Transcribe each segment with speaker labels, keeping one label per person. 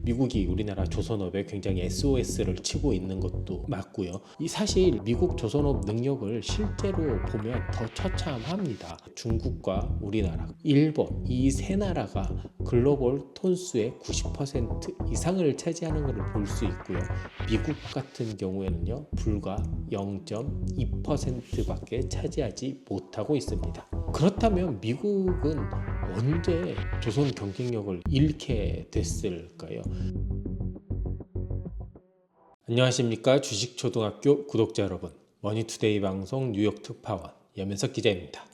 Speaker 1: 미국이 우리나라 조선업에 굉장히 SOS를 치고 있는 것도 맞고요. 이 사실 미국 조선업 능력을 실제로 보면 더 처참합니다. 중국과 우리나라, 일본 이 세 나라가 글로벌 톤수의 90% 이상을 차지하는 것을 볼 수 있고요. 미국 같은 경우에는요, 불과 0.2%밖에 차지하지 못하고 있습니다. 그렇다면 미국은 언제 조선 경쟁력을 잃게 됐을까요? 안녕하십니까, 주식초등학교 구독자 여러분, 머니투데이 방송 뉴욕 특파원 염현석 기자입니다.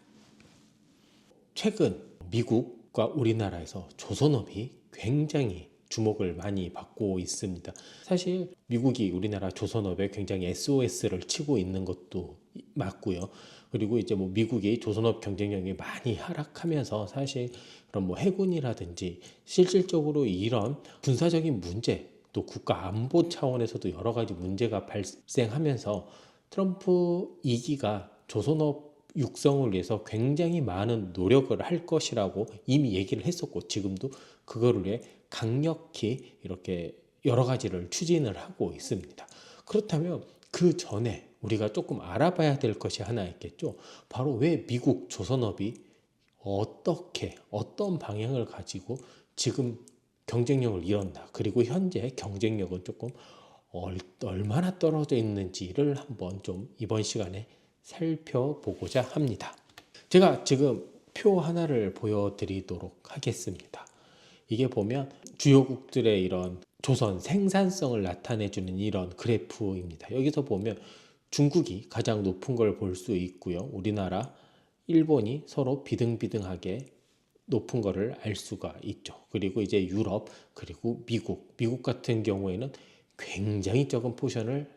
Speaker 1: 최근 미국과 우리나라에서 조선업이 굉장히 주목을 많이 받고 있습니다. 사실 미국이 우리나라 조선업에 굉장히 SOS를 치고 있는 것도 맞고요. 그리고 이제 미국이 조선업 경쟁력이 많이 하락하면서 사실 그런 해군이라든지 실질적으로 이런 군사적인 문제, 또 국가 안보 차원에서도 여러 가지 문제가 발생하면서 트럼프 2기가 조선업 육성을 위해서 굉장히 많은 노력을 할 것이라고 이미 얘기를 했었고, 지금도 그거를 위해 강력히 이렇게 여러 가지를 추진을 하고 있습니다. 그렇다면 그 전에 우리가 조금 알아봐야 될 것이 하나 있겠죠. 바로 왜 미국 조선업이 어떤 방향을 가지고 지금 경쟁력을 잃었나, 그리고 현재 경쟁력은 조금 얼마나 떨어져 있는지를 한번 좀 이번 시간에 살펴보고자 합니다. 제가 지금 표 하나를 보여드리도록 하겠습니다. 이게 보면 주요국들의 이런 조선 생산성을 나타내주는 이런 그래프입니다. 여기서 보면 중국이 가장 높은 걸 볼 수 있고요. 우리나라, 일본이 서로 비등비등하게 높은 거를 알 수가 있죠. 그리고 이제 유럽, 그리고 미국 같은 경우에는 굉장히 적은 포션을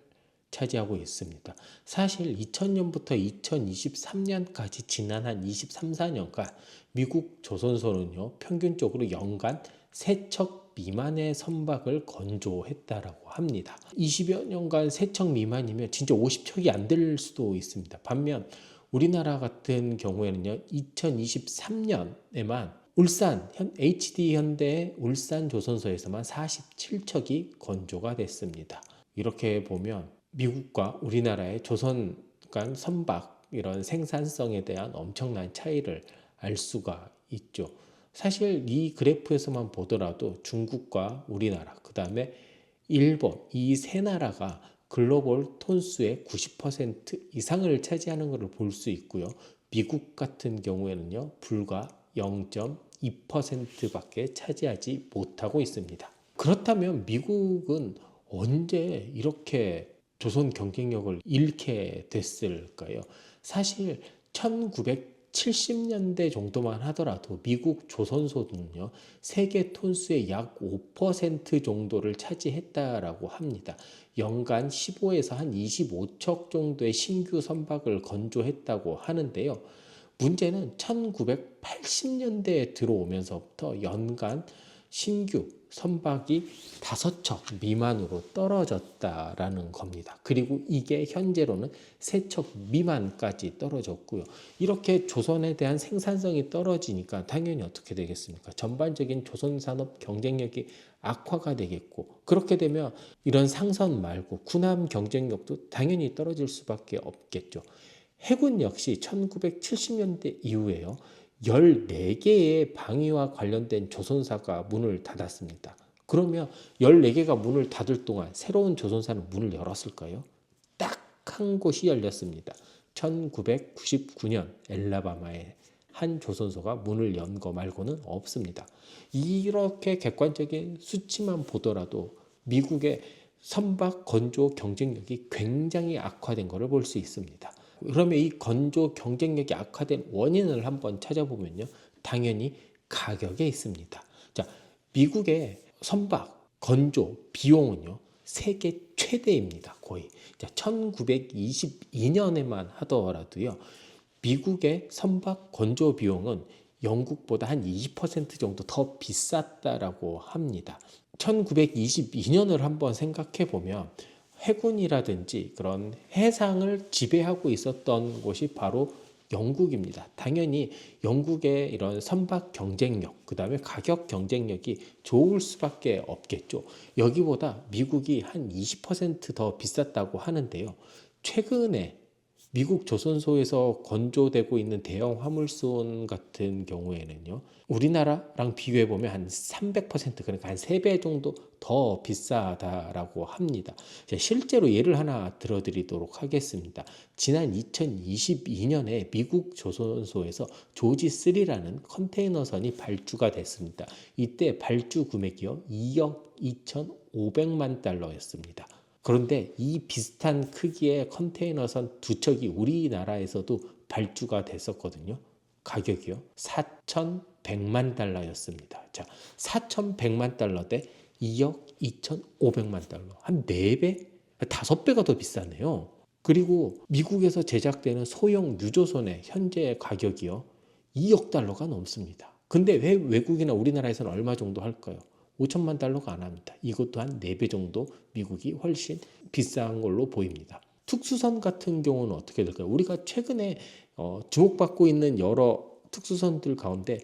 Speaker 1: 차지하고 있습니다. 사실 2000년부터 2023년까지 지난 한 23, 4년간 미국 조선소는요, 평균적으로 연간 3척 미만의 선박을 건조했다라고 합니다. 20여 년간 3척 미만이면 진짜 50척이 안 될 수도 있습니다. 반면 우리나라 같은 경우에는요, 2023년에만 울산 HD 현대 울산 조선소에서만 47척이 건조가 됐습니다. 이렇게 보면 미국과 우리나라의 조선 간 선박 이런 생산성에 대한 엄청난 차이를 알 수가 있죠. 사실 이 그래프에서만 보더라도 중국과 우리나라, 그 다음에 일본 이 세 나라가 글로벌 톤수의 90% 이상을 차지하는 것을 볼 수 있고요. 미국 같은 경우에는요, 불과 0.2%밖에 차지하지 못하고 있습니다. 그렇다면 미국은 언제 이렇게 조선 경쟁력을 잃게 됐을까요? 사실 1970년대 정도만 하더라도 미국 조선소는요, 세계 톤수의 약 5% 정도를 차지했다라고 합니다. 연간 15에서 한 25척 정도의 신규 선박을 건조했다고 하는데요. 문제는 1980년대에 들어오면서부터 연간 신규 선박이 5척 미만으로 떨어졌다라는 겁니다. 그리고 이게 현재로는 3척 미만까지 떨어졌고요. 이렇게 조선에 대한 생산성이 떨어지니까 당연히 어떻게 되겠습니까? 전반적인 조선산업 경쟁력이 악화가 되겠고, 그렇게 되면 이런 상선 말고 군함 경쟁력도 당연히 떨어질 수밖에 없겠죠. 해군 역시 1970년대 이후에요, 14개의 방위와 관련된 조선사가 문을 닫았습니다. 그러면 14개가 문을 닫을 동안 새로운 조선사는 문을 열었을까요? 딱 한 곳이 열렸습니다. 1999년 엘라바마의 한 조선소가 문을 연 거 말고는 없습니다. 이렇게 객관적인 수치만 보더라도 미국의 선박 건조 경쟁력이 굉장히 악화된 것을 볼 수 있습니다. 그러면 이 건조 경쟁력이 악화된 원인을 한번 찾아보면요, 당연히 가격에 있습니다. 자, 미국의 선박 건조 비용은요, 세계 최대입니다. 거의. 자, 1922년에만 하더라도요, 미국의 선박 건조 비용은 영국보다 한 20% 정도 더 비쌌다라고 합니다. 1922년을 한번 생각해 보면 해군이라든지 그런 해상을 지배하고 있었던 곳이 바로 영국입니다. 당연히 영국의 이런 선박 경쟁력, 그 다음에 가격 경쟁력이 좋을 수밖에 없겠죠. 여기보다 미국이 한 20%더 비쌌다고 하는데요. 최근에 미국 조선소에서 건조되고 있는 대형 화물선 같은 경우에는요, 우리나라랑 비교해 보면 한 300%, 그러니까 한 3배 정도 더 비싸다라고 합니다. 실제로 예를 하나 들어드리도록 하겠습니다. 지난 2022년에 미국 조선소에서 조지3라는 컨테이너선이 발주가 됐습니다. 이때 발주 금액이요 2억 2,500만 달러였습니다. 그런데 이 비슷한 크기의 컨테이너선 두 척이 우리나라에서도 발주가 됐었거든요. 가격이요 4,100만 달러였습니다. 자, 4,100만 달러 대 2억 2,500만 달러. 한 4배? 5배가 더 비싸네요. 그리고 미국에서 제작되는 소형 유조선의 현재 가격이요 2억 달러가 넘습니다. 근데 왜 외국이나 우리나라에서는 얼마 정도 할까요? 5천만 달러가 안 합니다. 이것도 한 4배 정도 미국이 훨씬 비싼 걸로 보입니다. 특수선 같은 경우는 어떻게 될까요? 우리가 최근에 주목받고 있는 여러 특수선들 가운데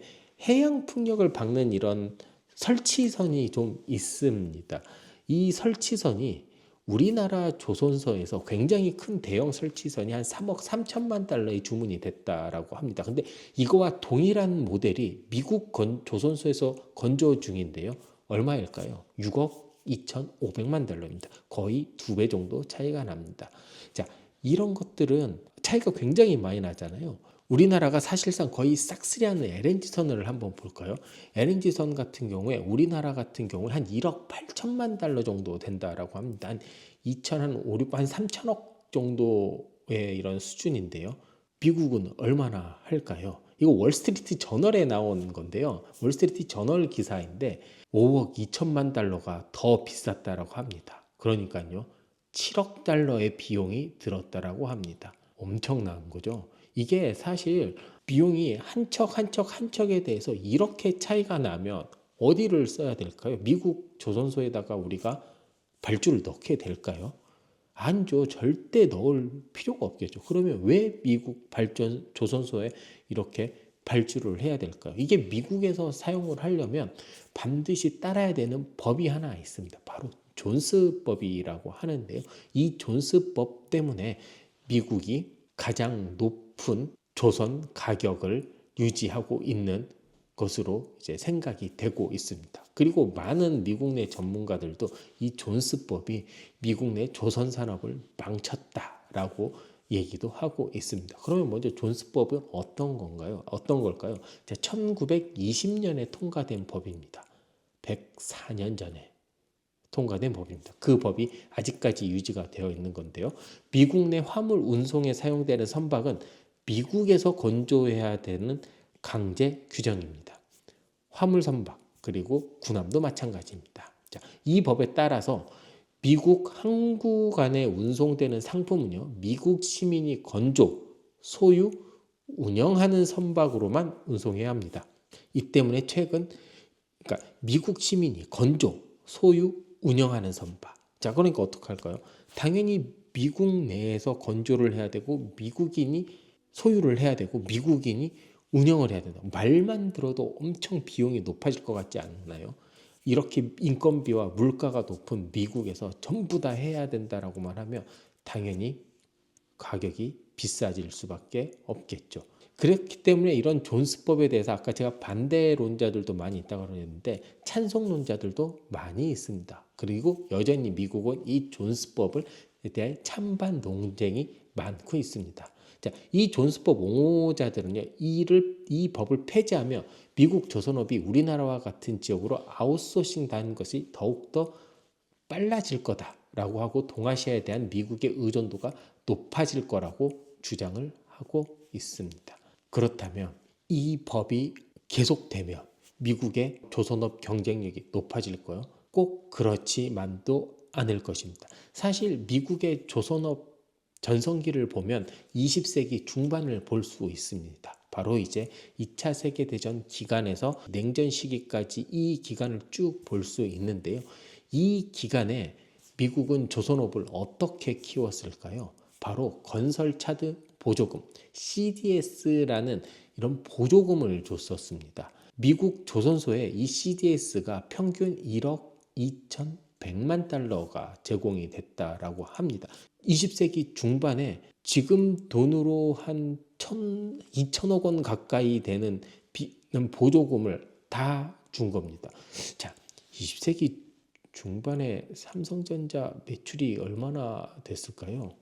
Speaker 1: 해양 풍력을 막는 이런 설치선이 좀 있습니다. 이 설치선이 우리나라 조선소에서 굉장히 큰 대형 설치선이 한 3억 3천만 달러의 주문이 됐다라고 합니다. 근데 이거와 동일한 모델이 미국 조선소에서 건조 중인데요. 얼마일까요? 6억 2,500만 달러입니다. 거의 2배 정도 차이가 납니다. 자, 이런 것들은 차이가 굉장히 많이 나잖아요. 우리나라가 사실상 거의 싹쓸이하는 LNG선을 한번 볼까요? LNG선 같은 경우에 우리나라 같은 경우에 한 1억 8천만 달러 정도 된다라고 합니다. 한 2천 한 5, 6, 한 3천억 정도의 이런 수준인데요. 미국은 얼마나 할까요? 이거 월스트리트 저널에 나온 건데요. 월스트리트 저널 기사인데 5억 2천만 달러가 더 비쌌다라고 합니다. 그러니까요. 7억 달러의 비용이 들었다라고 합니다. 엄청난 거죠. 이게 사실 비용이 한 척 한 척 한 척에 대해서 이렇게 차이가 나면 어디를 써야 될까요? 미국 조선소에다가 우리가 발주를 넣게 될까요? 아니죠. 절대 넣을 필요가 없겠죠. 그러면 왜 미국 조선소에 이렇게 발주를 해야 될까요? 이게 미국에서 사용을 하려면 반드시 따라야 되는 법이 하나 있습니다. 바로 존스법이라고 하는데요. 이 존스법 때문에 미국이 가장 높은 조선 가격을 유지하고 있는 것으로 이제 생각이 되고 있습니다. 그리고 많은 미국 내 전문가들도 이 존스법이 미국 내 조선 산업을 망쳤다라고 얘기도 하고 있습니다. 그러면 먼저 존스법은 어떤 건가요? 어떤 걸까요? 1920년에 통과된 법입니다. 104년 전에 통과된 법입니다. 그 법이 아직까지 유지가 되어 있는 건데요. 미국 내 화물 운송에 사용되는 선박은 미국에서 건조해야 되는 강제 규정입니다. 화물 선박 그리고 군함도 마찬가지입니다. 자, 이 법에 따라서 미국 항구 간에 운송되는 상품은요. 미국 시민이 건조, 소유, 운영하는 선박으로만 운송해야 합니다. 이 때문에 그러니까 미국 시민이 건조, 소유, 운영하는 선박. 자, 그러니까 어떡할까요? 당연히 미국 내에서 건조를 해야 되고 미국인이 소유를 해야 되고 미국인이 운영을 해야 된다. 말만 들어도 엄청 비용이 높아질 것 같지 않나요? 이렇게 인건비와 물가가 높은 미국에서 전부 다 해야 된다라고만 하면 당연히 가격이 비싸질 수밖에 없겠죠. 그렇기 때문에 이런 존스법에 대해서 아까 제가 반대론자들도 많이 있다고 그랬는데 찬성론자들도 많이 있습니다. 그리고 여전히 미국은 이 존스법에 대한 찬반 논쟁이 많고 있습니다. 자, 이 존스법 옹호자들은요, 이 법을 폐지하면 미국 조선업이 우리나라와 같은 지역으로 아웃소싱 되는 것이 더욱더 빨라질 거다라고 하고 동아시아에 대한 미국의 의존도가 높아질 거라고 주장을 하고 있습니다. 그렇다면 이 법이 계속되면 미국의 조선업 경쟁력이 높아질까요? 꼭 그렇지만도 않을 것입니다. 사실 미국의 조선업 전성기를 보면 20세기 중반을 볼 수 있습니다. 바로 이제 2차 세계대전 기간에서 냉전 시기까지 이 기간을 쭉 볼 수 있는데요. 이 기간에 미국은 조선업을 어떻게 키웠을까요? 바로 건설 차등 보조금 CDS라는 이런 보조금을 줬었습니다. 미국 조선소에 이 CDS가 평균 1억 2,100만 달러가 제공이 됐다라고 합니다. 20세기 중반에 지금 돈으로 한 2천억 원 가까이 되는 보조금을 다 준 겁니다. 자, 20세기 중반에 삼성전자 매출이 얼마나 됐을까요?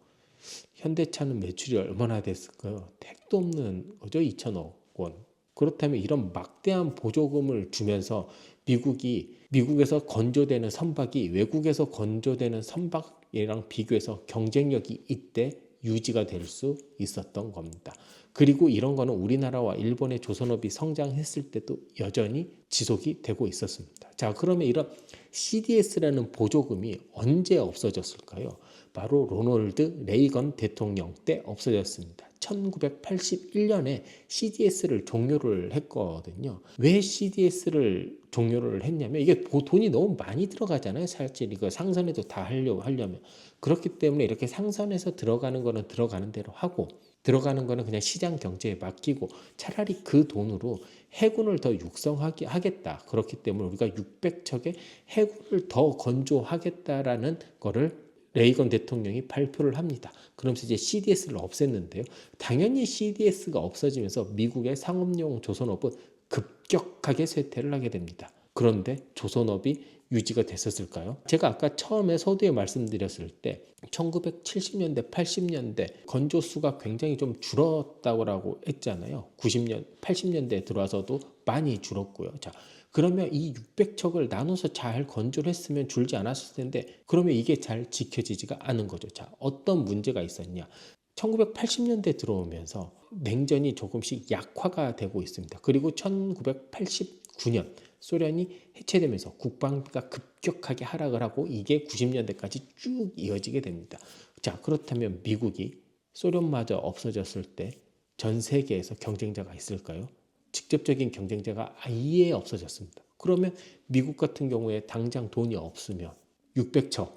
Speaker 1: 현대차는 매출이 얼마나 됐을까요? 택도 없는 거죠. 2천억 원. 그렇다면 이런 막대한 보조금을 주면서 미국에서 건조되는 선박이 외국에서 건조되는 선박이랑 비교해서 경쟁력이 이때 유지가 될 수 있었던 겁니다. 그리고 이런 거는 우리나라와 일본의 조선업이 성장했을 때도 여전히 지속이 되고 있었습니다. 자, 그러면 이런 CDS라는 보조금이 언제 없어졌을까요? 바로 로널드 레이건 대통령 때 없어졌습니다. 1981년에 CDS를 종료를 했거든요. 왜 CDS를 종료를 했냐면 이게 돈이 너무 많이 들어가잖아요. 사실 이거 상선에도 다 하려면. 그렇기 때문에 이렇게 상선에서 들어가는 거는 들어가는 대로 하고 들어가는 거는 그냥 시장 경제에 맡기고 차라리 그 돈으로 해군을 더 육성하겠다. 그렇기 때문에 우리가 600척의 해군을 더 건조하겠다라는 거를 레이건 대통령이 발표를 합니다. 그러면서 이제 CDS를 없앴는데요. 당연히 CDS가 없어지면서 미국의 상업용 조선업은 급격하게 쇠퇴를 하게 됩니다. 그런데 조선업이 유지가 됐었을까요? 제가 아까 처음에 서두에 말씀드렸을 때 1970년대, 80년대 건조수가 굉장히 좀 줄었다고 했잖아요. 80년대에 들어와서도 많이 줄었고요. 자, 그러면 이 600척을 나눠서 잘 건조를 했으면 줄지 않았을 텐데 그러면 이게 잘 지켜지지가 않은 거죠. 자, 어떤 문제가 있었냐? 1980년대 들어오면서 냉전이 조금씩 약화가 되고 있습니다. 그리고 1989년 소련이 해체되면서 국방비가 급격하게 하락을 하고 이게 90년대까지 쭉 이어지게 됩니다. 자, 그렇다면 미국이 소련마저 없어졌을 때 전 세계에서 경쟁자가 있을까요? 직접적인 경쟁자가 아예 없어졌습니다. 그러면 미국 같은 경우에 당장 돈이 없으면 600척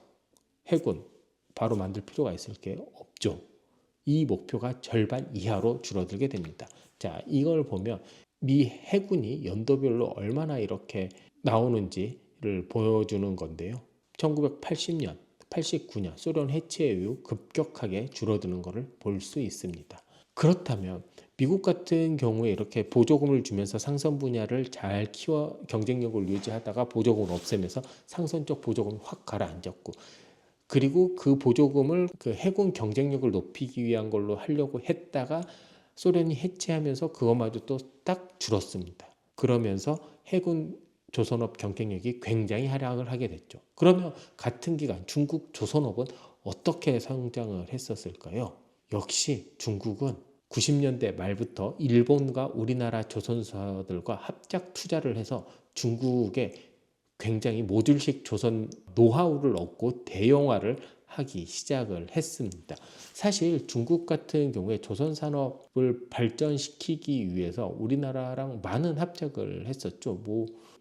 Speaker 1: 해군 바로 만들 필요가 있을까요? 없죠. 이 목표가 절반 이하로 줄어들게 됩니다. 자, 이걸 보면 미 해군이 연도별로 얼마나 이렇게 나오는지를 보여주는 건데요. 1980년, 89년 소련 해체 이후 급격하게 줄어드는 것을 볼 수 있습니다. 그렇다면 미국 같은 경우에 이렇게 보조금을 주면서 상선 분야를 잘 키워 경쟁력을 유지하다가 보조금을 없애면서 상선 쪽 보조금이 확 가라앉았고 그리고 그 보조금을 그 해군 경쟁력을 높이기 위한 걸로 하려고 했다가 소련이 해체하면서 그것마저 또 딱 줄었습니다. 그러면서 해군 조선업 경쟁력이 굉장히 하락을 하게 됐죠. 그러면 같은 기간 중국 조선업은 어떻게 성장을 했었을까요? 역시 중국은 90년대 말부터 일본과 우리나라 조선사들과 합작 투자를 해서 중국의 굉장히 모듈식 조선 노하우를 얻고 대형화를 하기 시작을 했습니다. 사실 중국 같은 경우에 조선 산업을 발전시키기 위해서 우리나라랑 많은 합작을 했었죠.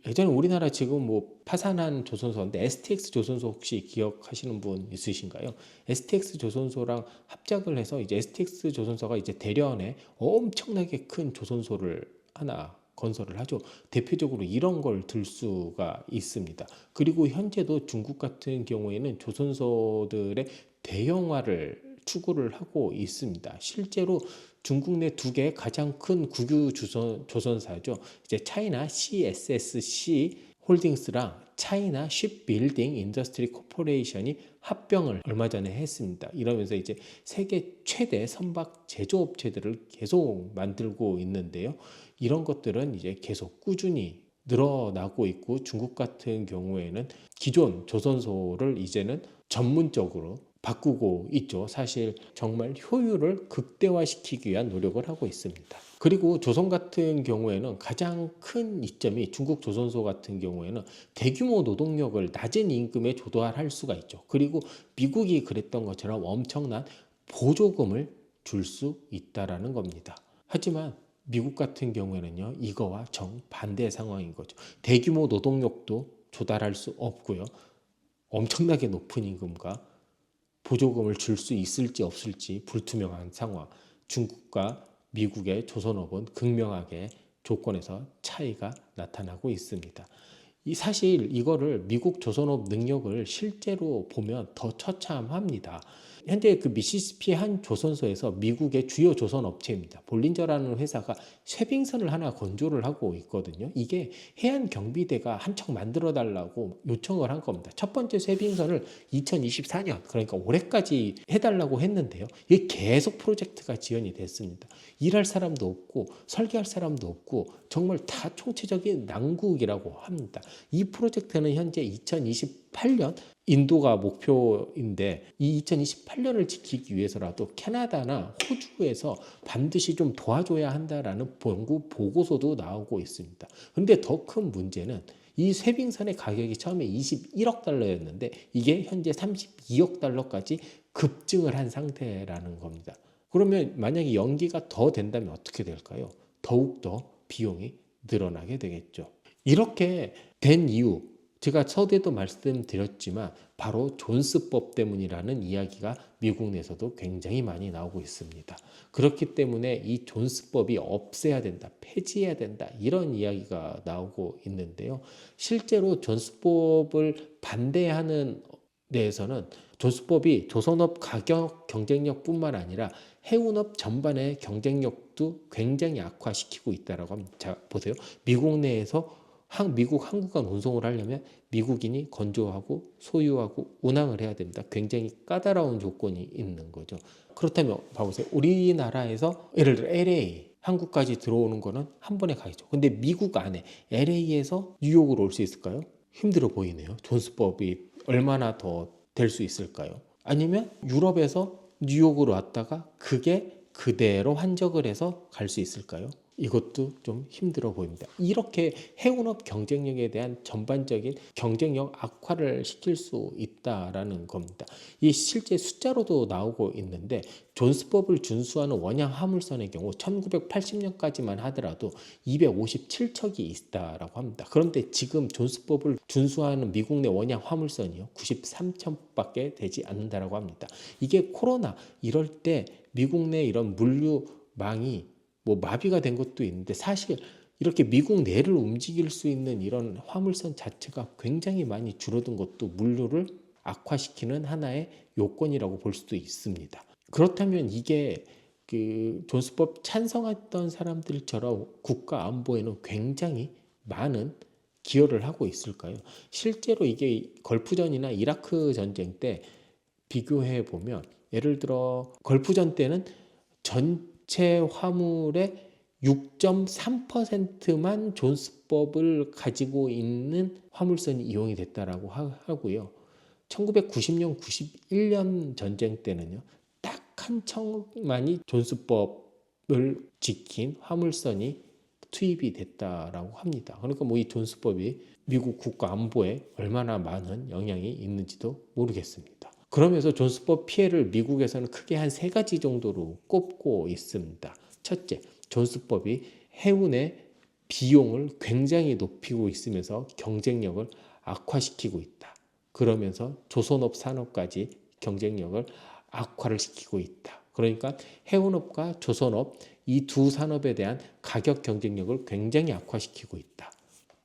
Speaker 1: 예전에 우리나라 지금 파산한 조선소인데 STX 조선소 혹시 기억하시는 분 있으신가요? STX 조선소랑 합작을 해서 이제 STX 조선소가 이제 대련에 엄청나게 큰 조선소를 하나 건설을 하죠. 대표적으로 이런 걸 들 수가 있습니다. 그리고 현재도 중국 같은 경우에는 조선소들의 대형화를 추구를 하고 있습니다. 실제로 중국 내 두 개의 가장 큰 국유 조선사죠. 이제 차이나 CSSC 홀딩스랑 차이나 쉽빌딩 인더스트리 코퍼레이션이 합병을 얼마 전에 했습니다. 이러면서 이제 세계 최대 선박 제조업체들을 계속 만들고 있는데요. 이런 것들은 이제 계속 꾸준히 늘어나고 있고 중국 같은 경우에는 기존 조선소를 이제는 전문적으로 바꾸고 있죠. 사실 정말 효율을 극대화시키기 위한 노력을 하고 있습니다. 그리고 조선 같은 경우에는 가장 큰 이점이 중국 조선소 같은 경우에는 대규모 노동력을 낮은 임금에 조달할 수가 있죠. 그리고 미국이 그랬던 것처럼 엄청난 보조금을 줄 수 있다라는 겁니다. 하지만 미국 같은 경우에는요, 이거와 정반대 상황인 거죠. 대규모 노동력도 조달할 수 없고요. 엄청나게 높은 임금과 보조금을 줄 수 있을지 없을지 불투명한 상황. 중국과 미국의 조선업은 극명하게 조건에서 차이가 나타나고 있습니다. 사실 이거를 미국 조선업 능력을 실제로 보면 더 처참합니다. 현재 그 미시시피 한 조선소에서 미국의 주요 조선 업체입니다. 볼린저라는 회사가 쇠빙선을 하나 건조를 하고 있거든요. 이게 해안 경비대가 한 척 만들어 달라고 요청을 한 겁니다. 첫 번째 쇠빙선을 2024년, 그러니까 올해까지 해달라고 했는데요. 이게 계속 프로젝트가 지연이 됐습니다. 일할 사람도 없고 설계할 사람도 없고 정말 다 총체적인 난국이라고 합니다. 이 프로젝트는 현재 2028년 인도가 목표인데 이 2028년을 지키기 위해서라도 캐나다나 호주에서 반드시 좀 도와줘야 한다라는 연구 보고서도 나오고 있습니다. 그런데 더 큰 문제는 이 쇠빙선의 가격이 처음에 21억 달러였는데 이게 현재 32억 달러까지 급증을 한 상태라는 겁니다. 그러면 만약에 연기가 더 된다면 어떻게 될까요? 더욱더 비용이 늘어나게 되겠죠. 이렇게 된 이유, 제가 서두에도 말씀드렸지만 바로 존스법 때문이라는 이야기가 미국 내에서도 굉장히 많이 나오고 있습니다. 그렇기 때문에 이 존스법이 없애야 된다, 폐지해야 된다, 이런 이야기가 나오고 있는데요. 실제로 존스법을 반대하는 데에서는 존스법이 조선업 가격 경쟁력뿐만 아니라 해운업 전반의 경쟁력도 굉장히 악화시키고 있다라고 합니다. 자, 보세요. 미국 내에서 미국 항구간 운송을 하려면 미국인이 건조하고 소유하고 운항을 해야 됩니다. 굉장히 까다로운 조건이 있는 거죠. 그렇다면 봐보세요. 우리나라에서 예를 들어 LA 한국까지 들어오는 거는 한 번에 가겠죠. 근데 미국 안에 LA에서 뉴욕으로 올 수 있을까요? 힘들어 보이네요. 존스법이 얼마나 더 될 수 있을까요? 아니면 유럽에서 뉴욕으로 왔다가 그게 그대로 환적을 해서 갈 수 있을까요? 이것도 좀 힘들어 보입니다. 이렇게 해운업 경쟁력에 대한 전반적인 경쟁력 악화를 시킬 수 있다라는 겁니다. 이 실제 숫자로도 나오고 있는데 존스법을 준수하는 원양 화물선의 경우 1980년까지만 하더라도 257척이 있다라고 합니다. 그런데 지금 존스법을 준수하는 미국 내 원양 화물선이요 93척밖에 되지 않는다라고 합니다. 이게 코로나 이럴 때 미국 내 이런 물류망이 마비가 된 것도 있는데 사실 이렇게 미국 내를 움직일 수 있는 이런 화물선 자체가 굉장히 많이 줄어든 것도 물류를 악화시키는 하나의 요건이라고 볼 수도 있습니다. 그렇다면 이게 그 존스법 찬성했던 사람들처럼 국가 안보에는 굉장히 많은 기여를 하고 있을까요? 실제로 이게 걸프전이나 이라크 전쟁 때 비교해 보면 예를 들어 걸프전 때는 전체 화물의 6.3%만 존스법을 가지고 있는 화물선이 이용이 됐다라고 하고요. 1990년, 91년 전쟁 때는요. 딱 한 척만이 존스법을 지킨 화물선이 투입이 됐다라고 합니다. 그러니까 이 존스법이 미국 국가 안보에 얼마나 많은 영향이 있는지도 모르겠습니다. 그러면서 존스법 피해를 미국에서는 크게 한 세 가지 정도로 꼽고 있습니다. 첫째, 존스법이 해운의 비용을 굉장히 높이고 있으면서 경쟁력을 악화시키고 있다. 그러면서 조선업 산업까지 경쟁력을 악화를 시키고 있다. 그러니까 해운업과 조선업 이 두 산업에 대한 가격 경쟁력을 굉장히 악화시키고 있다.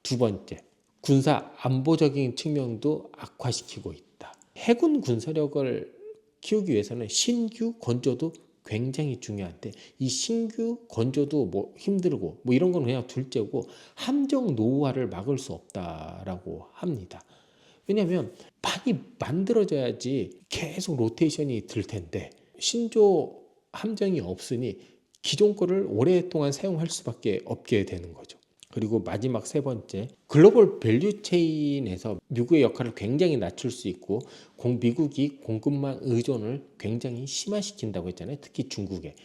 Speaker 1: 두 번째, 군사 안보적인 측면도 악화시키고 있다. 해군 군사력을 키우기 위해서는 신규 건조도 굉장히 중요한데 이 신규 건조도 힘들고 이런 건 그냥 둘째고 함정 노후화를 막을 수 없다라고 합니다. 왜냐하면 많이 만들어져야지 계속 로테이션이 들 텐데 신조 함정이 없으니 기존 거를 오랫동안 사용할 수밖에 없게 되는 거죠. 그리고 마지막 세 번째, 글로벌 밸류 체인에서 미국의 역할을 굉장히 낮출 수 있고 미국이 공급망 의존을 굉장히 심화시킨다고 했잖아요. 특히 중국에.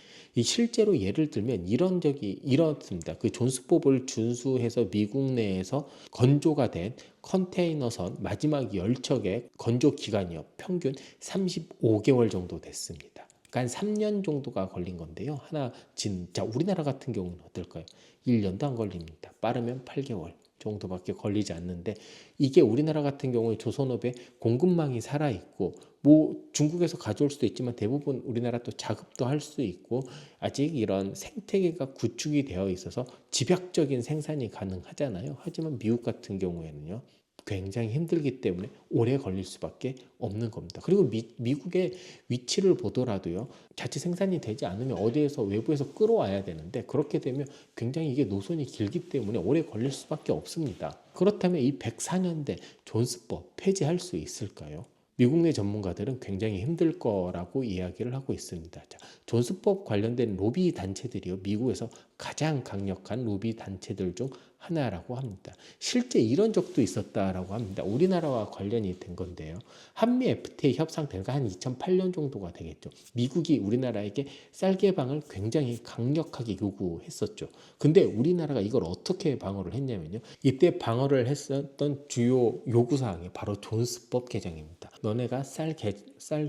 Speaker 1: 실제로 예를 들면 이런 적이 이렇습니다. 그 존스법을 준수해서 미국 내에서 건조가 된 컨테이너선 마지막 열척의 건조 기간이요. 평균 35개월 정도 됐습니다. 그러니까 한 3년 정도가 걸린 건데요. 하나 진짜 우리나라 같은 경우는 어떨까요? 1년도 안 걸립니다. 빠르면 8개월 정도밖에 걸리지 않는데 이게 우리나라 같은 경우에 조선업의 공급망이 살아있고 뭐 중국에서 가져올 수도 있지만 대부분 우리나라 또 자급도 할 수 있고 아직 이런 생태계가 구축이 되어 있어서 집약적인 생산이 가능하잖아요. 하지만 미국 같은 경우에는요. 굉장히 힘들기 때문에 오래 걸릴 수밖에 없는 겁니다. 그리고 미국의 위치를 보더라도요. 자체 생산이 되지 않으면 어디에서 외부에서 끌어와야 되는데 그렇게 되면 굉장히 이게 노선이 길기 때문에 오래 걸릴 수밖에 없습니다. 그렇다면 이 104년대 존스법 폐지할 수 있을까요? 미국 내 전문가들은 굉장히 힘들 거라고 이야기를 하고 있습니다. 자, 존스법 관련된 로비 단체들이요. 미국에서 가장 강력한 로비 단체들 중 하나라고 합니다. 실제 이런 적도 있었다라고 합니다. 우리나라와 관련이 된 건데요. 한미 FTA 협상된 거 한 2008년 정도가 되겠죠. 미국이 우리나라에게 쌀 개방을 굉장히 강력하게 요구했었죠. 근데 우리나라가 이걸 어떻게 방어를 했냐면요. 이때 방어를 했었던 주요 요구사항이 바로 존스법 개정입니다. 너네가 쌀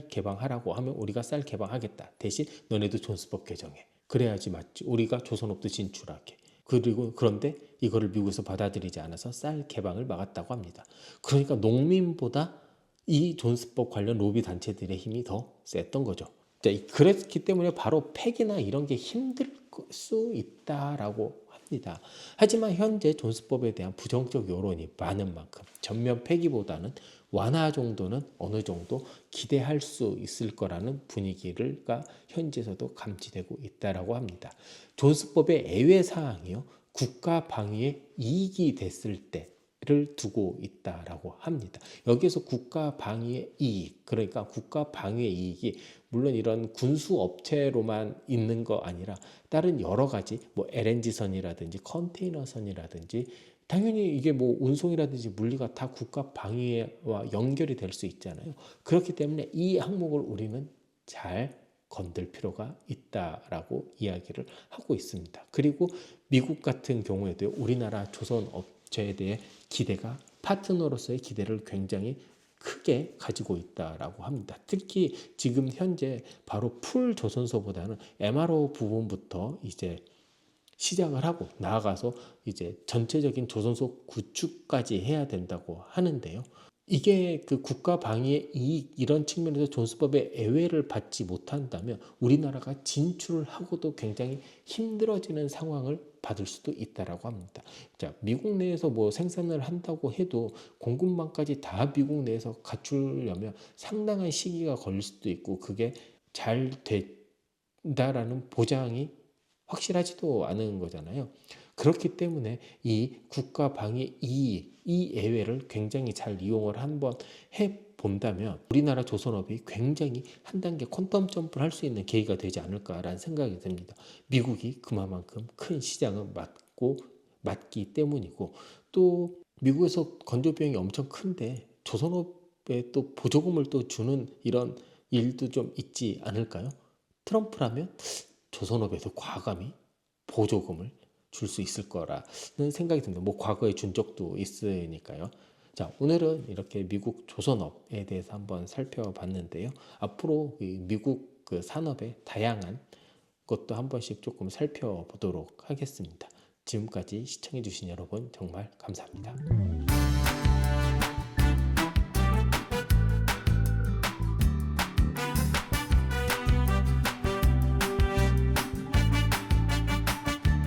Speaker 1: 개방하라고 하면 우리가 쌀 개방하겠다. 대신 너네도 존스법 개정해. 그래야지 맞지. 우리가 조선업도 진출하게. 그리고 그런데 이거를 미국에서 받아들이지 않아서 쌀 개방을 막았다고 합니다. 그러니까 농민보다 이 존스법 관련 로비 단체들의 힘이 더 셌던 거죠. 자, 그랬기 때문에 바로 폐기나 이런 게 힘들 수 있다라고 합니다. 하지만 현재 존스법에 대한 부정적 여론이 많은 만큼 전면 폐기보다는 완화 정도는 어느 정도 기대할 수 있을 거라는 분위기가 현지에서도 감지되고 있다라고 합니다. 존스법의 예외 사항이요. 국가 방위에 이익이 됐을 때를 두고 있다라고 합니다. 여기에서 국가 방위의 이익, 그러니까 국가 방위의 이익이 물론 이런 군수 업체로만 있는 거 아니라 다른 여러 가지 뭐 LNG선이라든지 컨테이너선이라든지 당연히 이게 뭐 운송이라든지 물리가 다 국가 방위와 연결이 될 수 있잖아요. 그렇기 때문에 이 항목을 우리는 잘 건들 필요가 있다라고 이야기를 하고 있습니다. 그리고 미국 같은 경우에도 우리나라 조선 업체에 대해 기대가 파트너로서의 기대를 굉장히 크게 가지고 있다라고 합니다. 특히 지금 현재 바로 풀 조선소보다는 MRO 부분부터 이제 시작을 하고 나아가서 이제 전체적인 조선소 구축까지 해야 된다고 하는데요. 이게 그 국가 방위의 이익 이런 측면에서 존스법의 예외를 받지 못한다면 우리나라가 진출을 하고도 굉장히 힘들어지는 상황을 받을 수도 있다라고 합니다. 자, 미국 내에서 뭐 생산을 한다고 해도 공급망까지 다 미국 내에서 갖추려면 상당한 시기가 걸릴 수도 있고 그게 잘 된다라는 보장이 확실하지도 않은 거잖아요. 그렇기 때문에 이 국가 방위 이익, 이 예외를 굉장히 잘 이용을 한번 해본다면 우리나라 조선업이 굉장히 한 단계 퀀텀 점프를 할 수 있는 계기가 되지 않을까라는 생각이 듭니다. 미국이 그만큼 큰 시장을 맞기 때문이고 또 미국에서 건조 비용이 엄청 큰데 조선업에 또 보조금을 또 주는 이런 일도 좀 있지 않을까요? 트럼프라면 조선업에서 과감히 보조금을 줄 수 있을 거라는 생각이 듭니다. 뭐 과거에 준 적도 있으니까요. 자, 오늘은 이렇게 미국 조선업에 대해서 한번 살펴봤는데요. 앞으로 미국 그 산업의 다양한 것도 한 번씩 조금 살펴보도록 하겠습니다. 지금까지 시청해주신 여러분 정말 감사합니다.